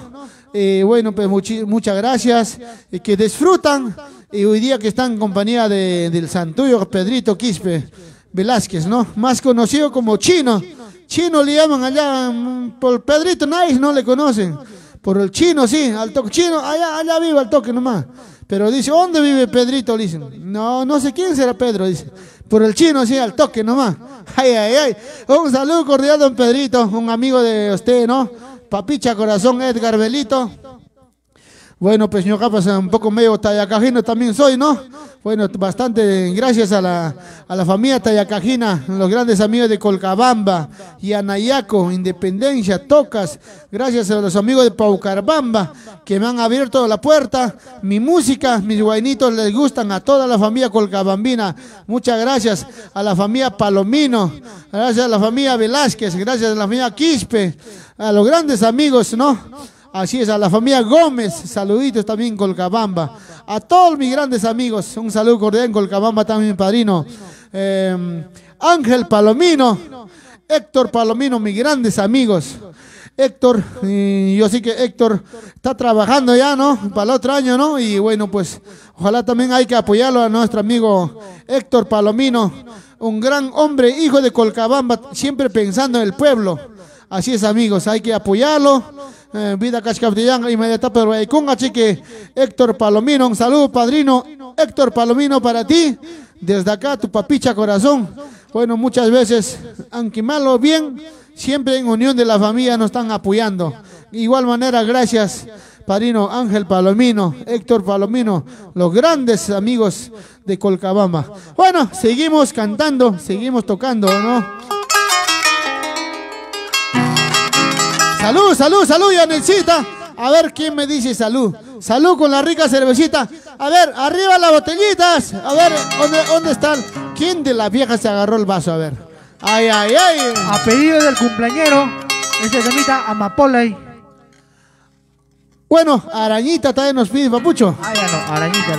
Bueno, pues muchas gracias. Que disfrutan hoy día que están en compañía del santuario Pedrito Quispe Velázquez, ¿no? Más conocido como Chino. Chino le llaman allá, por Pedrito nadie no le conocen. Por el Chino, sí, al toque. Chino, allá vive al toque nomás. Pero dice, ¿dónde vive Pedrito? Le dicen, no sé quién será Pedro, dice. Por el Chino, sí, al toque nomás. Ay. Un saludo cordial, don Pedrito, un amigo de usted, ¿no? Papicha corazón, Edgar Belito. Bueno, pues yo capaz un poco medio tayacajino también soy, ¿no? Bueno, bastante gracias a la familia tayacajina, los grandes amigos de Colcabamba, Yanayaco, Independencia, Tocas. Gracias a los amigos de Paucarbamba que me han abierto la puerta. Mi música, mis guainitos les gustan a toda la familia colcabambina. Muchas gracias a la familia Palomino, gracias a la familia Velázquez, gracias a la familia Quispe, a los grandes amigos, ¿no? Así es, a la familia Gómez, saluditos también en Colcabamba. A todos mis grandes amigos, un saludo cordial en Colcabamba también, mi padrino. Ángel Palomino, Héctor Palomino, mis grandes amigos. Héctor, yo sé que Héctor está trabajando ya, ¿no? Para el otro año, ¿no? Y bueno, pues ojalá también hay que apoyarlo a nuestro amigo Héctor Palomino, un gran hombre, hijo de Colcabamba, siempre pensando en el pueblo. Así es, amigos, hay que apoyarlo. Vida Cachcaptillán, inmediata, pero así que Héctor Palomino, un saludo, padrino Héctor Palomino, para ti, desde acá, tu papicha corazón. Bueno, muchas veces, aunque malo o bien, siempre en unión de la familia nos están apoyando. De igual manera, gracias, padrino Ángel Palomino, Héctor Palomino, los grandes amigos de Colcabamba. Bueno, seguimos cantando, seguimos tocando, ¿no? Salud, Yanelcita. A ver, ¿quién me dice salud? Salud con la rica cervecita. A ver, arriba las botellitas. A ver, ¿dónde están? ¿Quién de las viejas se agarró el vaso? A ver. Ay. A pedido del cumpleañero, este temita Amapolay. Bueno, Arañita también nos pide, papucho. Arañita.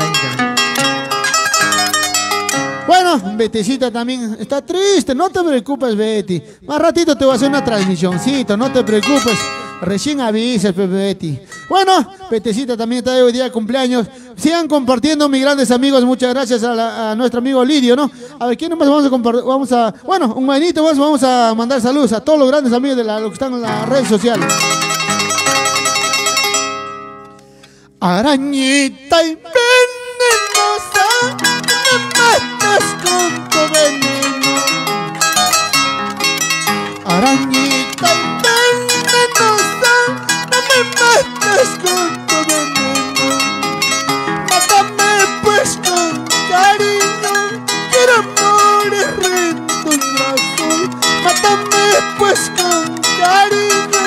Bueno, Betecita también está triste, no te preocupes, Betty. Más ratito te voy a hacer una transmisioncito, no te preocupes. Recién avisas, Betty. Bueno, Betecita también está hoy día de cumpleaños. Sigan compartiendo, mis grandes amigos. Muchas gracias a nuestro amigo Lidio, ¿no? A ver, ¿quién más vamos a compartir? Bueno, un manito más, vamos a mandar saludos a todos los grandes amigos de los que están en la red social. Arañita y venenosa, me matas con tu veneno. Arañita y venenosa, no me matas con tu veneno. Mátame pues con cariño, quiero morir en tus brazos. Mátame pues con cariño,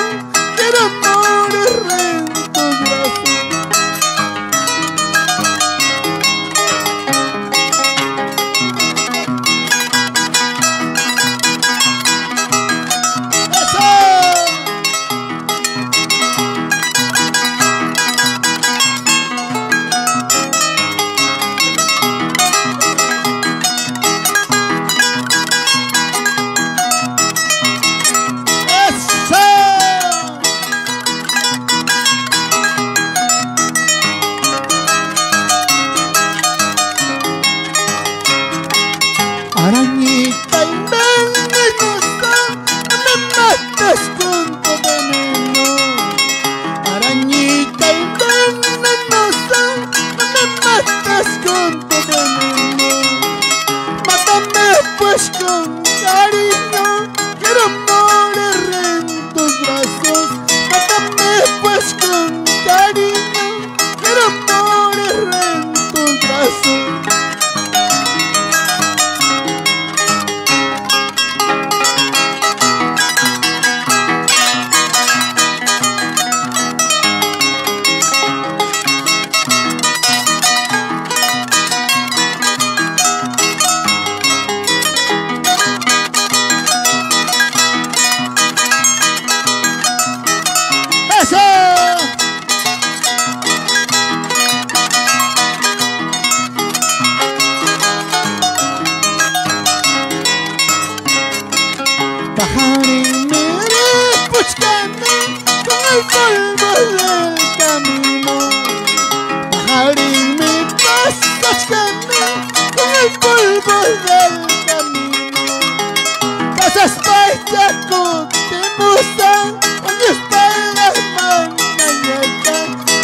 quiero morir en tus brazos. Arañita y venenosa, no me mates con tu veneno. Arañita y venenosa, no me mates con tu veneno. Mátame pues con cariño, quiero morir en tus brazos. Mátame pues con cariño, quiero morir en tus brazos. Pajarín, mire, búscame con el polvo del camino. Pajarín, me vas, búscame con el polvo del camino. Pasas paisa con temusa, con mis palmas mangañeta.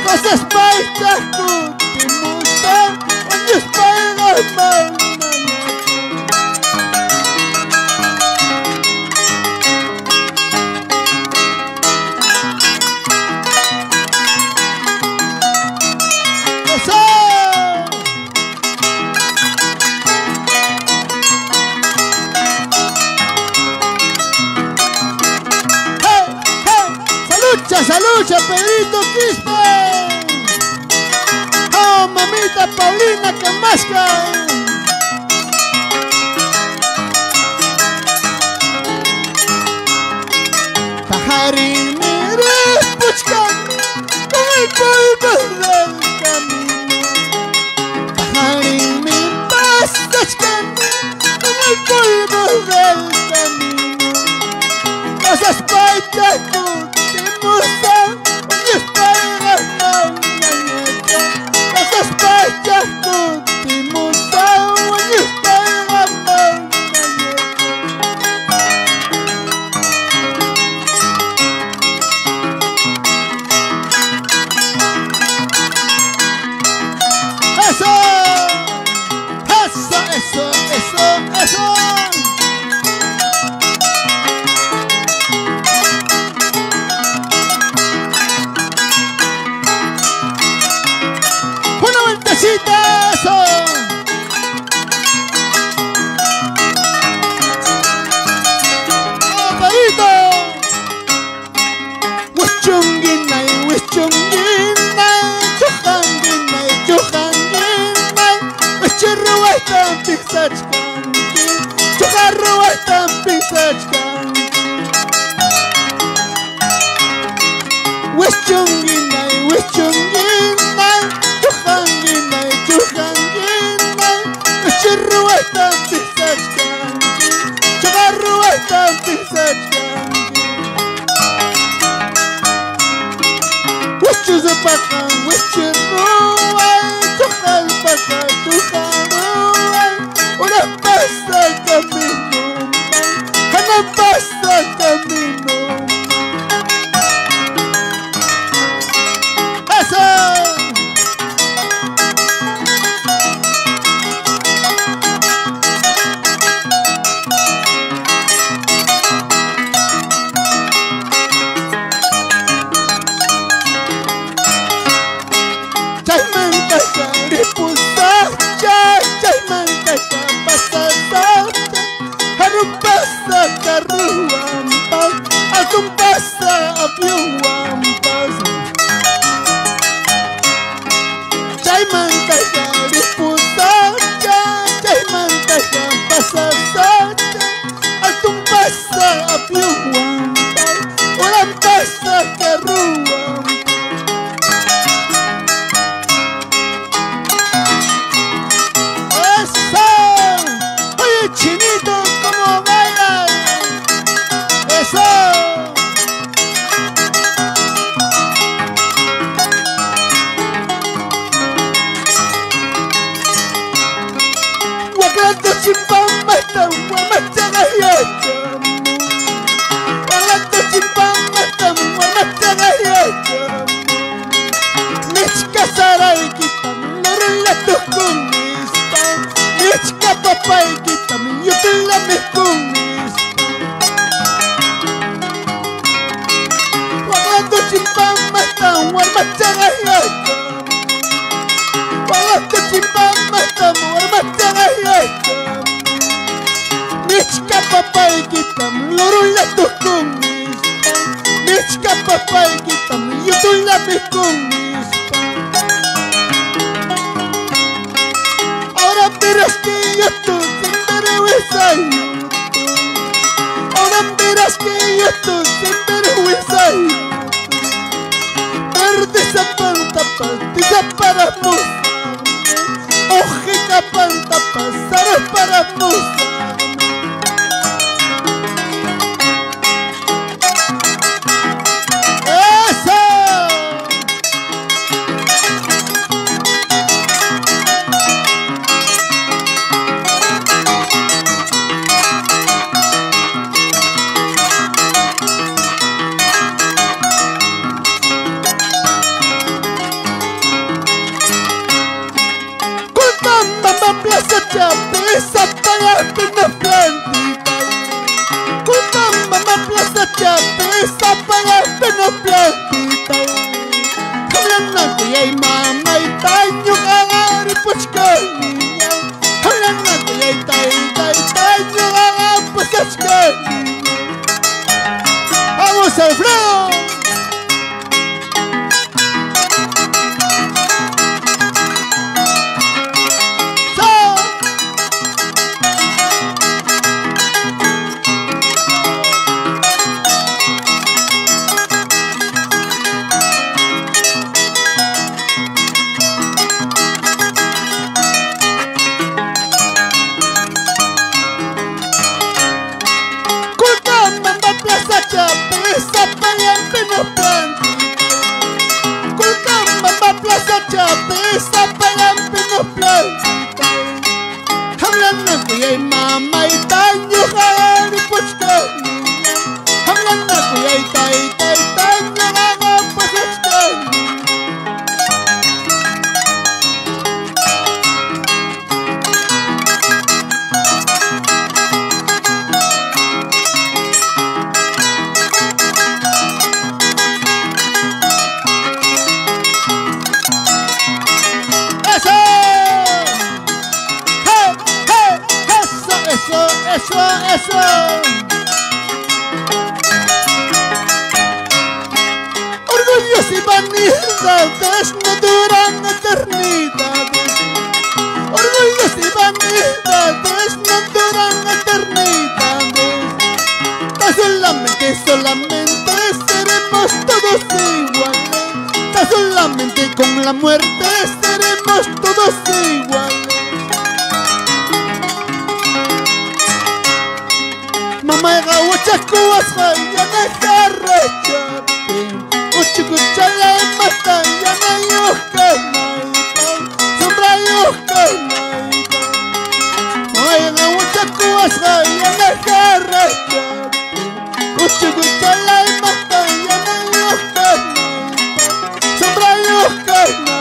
Pasas paisa con temusa, con mis palmas mangañeta. ¡Salucha, Pedrito Quispe! ¡Oh, mamita Paulina Camasca! Pajarín, mire, búscame con el polvo del camino. Pajarín, me vas, búscame con el polvo del camino. Pasas paita con temusa, con mis palmas mangañeta. Pasas paita con temusa, con mis palmas mangañeta. ¡Eso! ¡Una vueltecita! ¡Eso! ¡Oh, Pedrito! Wichunginay, chujanginay, wichirruwaytan piksachkanki, chujarruwaytan piksachkanki. Wichunginay, chujanginay, wichirruwaytan piksachkanki, chujarruwaytan piksachkanki. Wichuzapakan, wichirruway, chujalpakan, chujarruway. Una pasa el camino, una pasa el camino. Chipamba mata mata gayeta Walatu chimpang mata mata gayeta Michka saray kita Lurulatu kumista Michka papay kita Yutulami kumista Walatu chimpang mata mata gayeta Walatu chimpang mata mata gayeta Michka papay kita Lurulatu kumista Michka papay kita Yutulami kumista Ahora verás que yo tú siempre huesayo Ahora verás que yo tú siempre huesayo Verde zapanta pastilla para moza Ojica panta pasar para moza Esa para pena plantita Kuna mama plaza chape Esa para pena plantita Hablando que hay mamá y taño Agari puchcaniña Hablando que hay taño Agari puchcaniña Vamos Alfredo Esa palampe no planta Hablando que hay mamá y taño Agari puchcaniña Hablando que hay taño Agari puchcaniña Eso Orgullos y vanidades no duran eternidades Orgullos y vanidades no duran eternidades Tan solamente seremos todos iguales Tan solamente con la muerte seremos todos iguales Maiga uchakuas hayana jarrachape Uchukuchala mata yana yuhka naita Sombra yuhka naita Maiga uchakuas hayana jarrachape Uchukuchala mata yana yuhka naita Sombra yuhka naita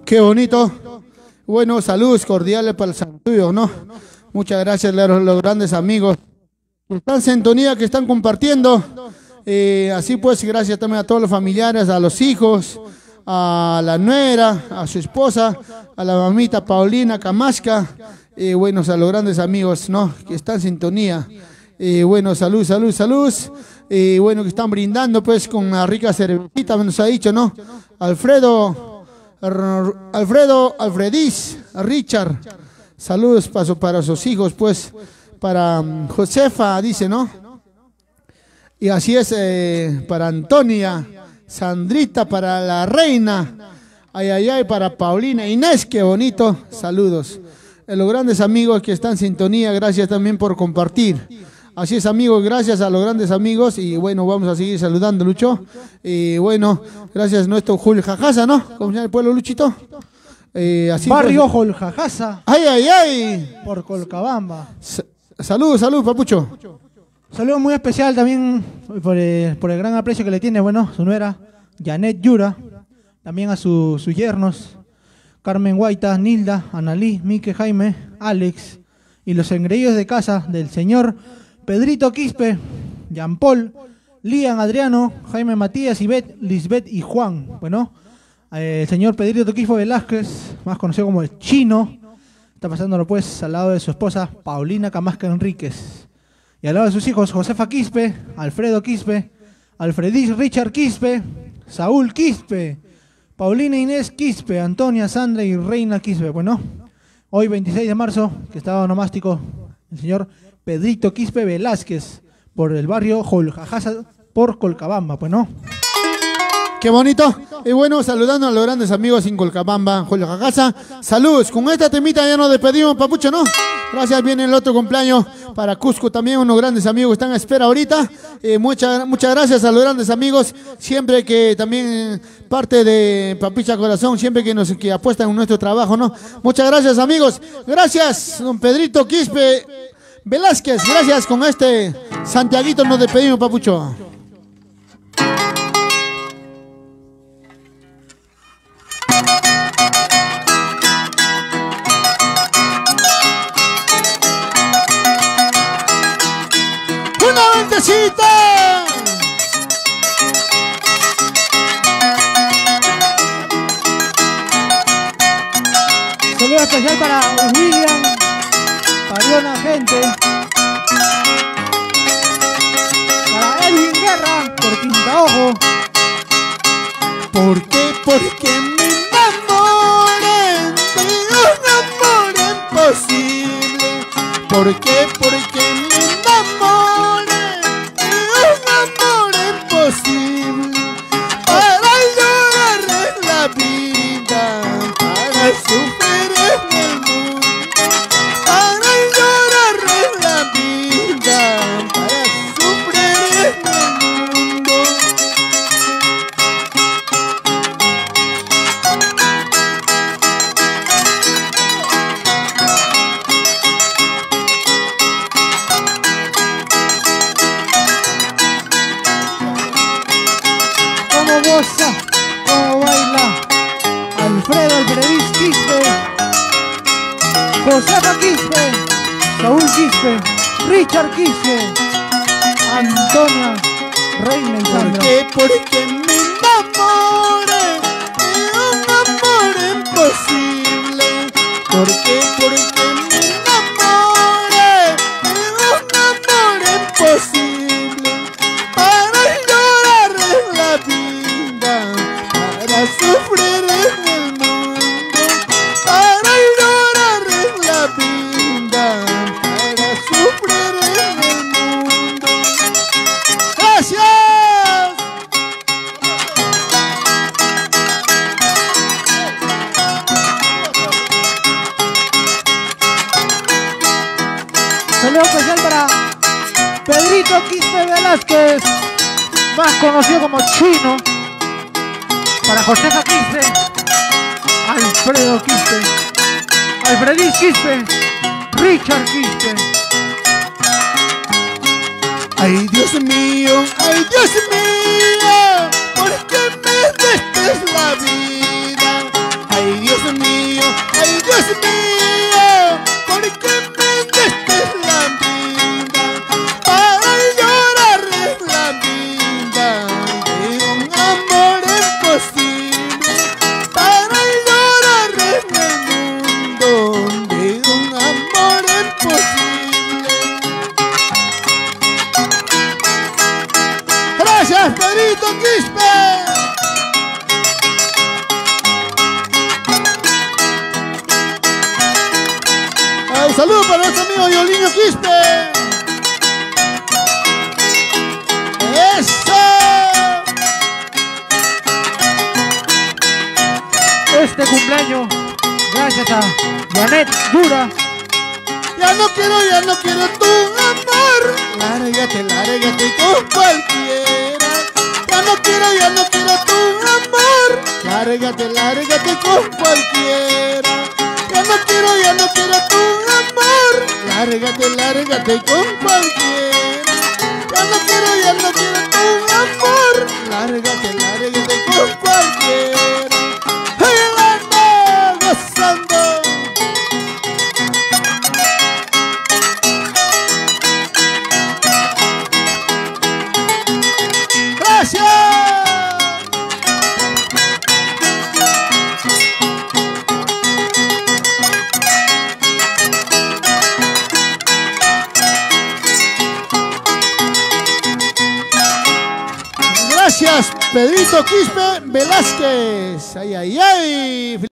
Qué bonito. Bueno, saludos cordiales para el Santuyo, ¿no? Muchas gracias a los grandes amigos que están en sintonía, que están compartiendo. Así pues, gracias también a todos los familiares, a los hijos, a la nuera, a su esposa, a la mamita Paulina Camasca. Bueno, a los grandes amigos, ¿no? Que están en sintonía. Bueno, salud. Bueno, que están brindando pues con una rica cervecita, nos ha dicho, ¿no? Alfredis, Richard, Saludos para sus hijos, pues, para Josefa, dice, ¿no? Y así es, para Antonia, Sandrita, para la reina, ay, para Paulina, Inés, qué bonito, saludos. Los grandes amigos que están en sintonía, gracias también por compartir. Así es, amigos, gracias a los grandes amigos y bueno, vamos a seguir saludando, Lucho. Y bueno, gracias a nuestro Julio Jajasa, ¿no? ¿Cómo se llama el pueblo, Luchito? Así Barrio pues, Joljajasa. ¡Ay! Por Colcabamba. Saludos, papucho. Saludo muy especial también por el gran aprecio que le tiene, bueno, su nuera, Janet Yura. También a sus yernos, Carmen Guaita, Nilda, Analí, Mique, Jaime, Alex. Y los engreídos de casa del señor Pedrito Quispe, Jean Paul, Lian, Adriano, Jaime Matías, Ivette, Lisbeth y Juan. Bueno, el señor Pedrito Quispe Velázquez, más conocido como el Chino, está pasándolo pues al lado de su esposa Paulina Camasca Enríquez. Y al lado de sus hijos Josefa Quispe, Alfredo Quispe, Alfredis Richard Quispe, Saúl Quispe, Paulina Inés Quispe, Antonia, Sandra y Reina Quispe. Bueno, hoy 26 de marzo, que estaba onomástico el señor Pedrito Quispe Velázquez, por el barrio Joljajasa, por Colcabamba, pues no. Qué bonito. Y bueno, saludando a los grandes amigos en Colcabamba, Joljajasa. Saludos. Con esta temita ya nos despedimos, papucho, ¿no? Gracias, viene el otro cumpleaños para Cusco también, unos grandes amigos están a espera ahorita. Muchas gracias a los grandes amigos, siempre que también parte de Papicha Corazón, siempre que apuestan en nuestro trabajo, ¿no? Muchas gracias, amigos. Gracias, don Pedrito Quispe Velázquez. Gracias, con este Santiaguito nos despedimos, papucho. Saludo especial para William, Pariona Gente, para Edwin Guerra, por Quintaojo. ¿Por qué? Porque me enamoré de un amor imposible. ¿Por qué? Porque me enamoré de un amor imposible. Para llorar en la vida, para sufrir en el mundo. Para llorar en la vida, para sufrir en el mundo. Cómo baila Alfredo Alfredis Quispe, Josefa Quispe, Saúl Quispe, Richard Quispe, Antonia, Reina y Sandra. ¿Por qué? Porque me enamoré de un amor imposible. ¿Por qué? Porque me enamoré de un amor imposible. Para llorar en la vida, para sufrir en el mundo. Para llorar en la vida, para sufrir en el mundo. ¡Gracias! Saludo especial para Pedrito Quispe Velázquez, más conocido como Chino, para Josefa Quispe, Alfredo Quispe, Alfredis Quispe, Richard Quispe. Ay, Dios mío, ¿por qué me destes la vida? Ay, Dios mío, ¿por qué me destes la vida? Para llorar en la vida de un amor imposible. Para llorar en el mundo de un amor imposible. Gracias, Pedrito Quispe. Un saludo para nuestro amigo Yolinio Quispe. ¡Eso! Este cumpleaños, gracias a Janet Dura. Ya no quiero tu amor. Lárgate, lárgate con cualquiera. Ya no quiero tu amor. Lárgate, lárgate con cualquiera. Ya no quiero tu amor. Lárgate, lárgate con cualquiera. Ya no quiero tu amor. Lárgate, lárgate con cualquiera. ¡Hey, gozando! ¡Gracias! Gracias, Pedrito Quispe Velázquez. Ay, ay, ay.